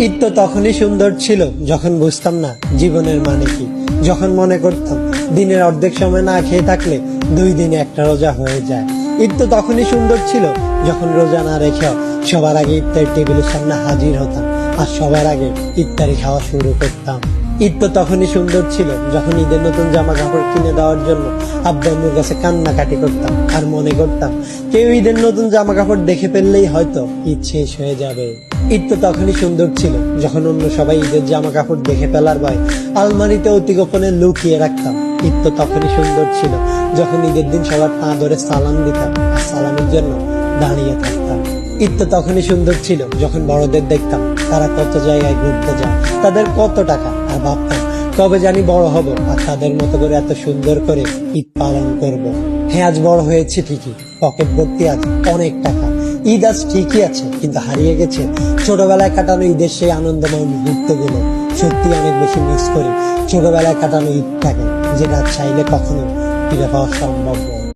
ঈদ তো তখনই সুন্দর ছিল যখন বুঝতাম না জীবনের মানে কি, যখন মনে করতাম দিনের অর্ধেক সময় না খেয়ে থাকলে 2 দিনে একটা রোজা হয়ে যায়। ঈদ তো তখনই সুন্দর ছিল যখন রোজা না রেখেও সবার আগে ইফতার টেবিলের সামনে হাজির হতাম আর সবার আগে ইফতারি খাওয়া শুরু করতাম। ঈদ তো তখনই সুন্দর ছিল যখন ঈদের নতুন জামা কাপড় কিনে দেওয়ার জন্য আব্বু আম্মুর কাছে কান্নাকাটি করতাম আর মনে করতাম কেউ ঈদের নতুন জামা কাপড় দেখে ফেললেই হয়তো ঈদ শেষ হয়ে যাবে। ঈদ তো তখনই সুন্দর ছিল যখন অন্য সবাই ঈদের জামা কাপড় দেখে ফেলার ভয় আলমারিতে অতি গোপনে লুকিয়ে রাখতাম। ঈদ তো তখনই সুন্দর ছিল যখন ঈদের দিন সবার পা ধরে সালাম দিতাম আর সালামের জন্য দাঁড়িয়ে থাকতাম। ঈদ তো তখনই সুন্দর ছিল যখন বড়দের দেখতাম তারা কত জায়গায় ঘুরতে যায়, তাদের কত টাকা, আর ভাবতাম কবে জানি বড় হব আর তাদের মতো করে এত সুন্দর করে ঈদ পালন করব। হ্যাঁ, আজ বড় হয়েছে ঠিকই, পকেট ভর্তি আছে অনেক টাকা, ঈদ আজ ঠিকই আছে, কিন্তু হারিয়ে গেছে ছোটবেলায় কাটানো ঈদের সেই আনন্দময় মুহূর্তগুলো। সত্যি অনেক বেশি মিস করি ছোটবেলায় কাটানো ঈদটাকে, যেটা চাইলে কখনো ফিরে পাওয়া সম্ভব নয়।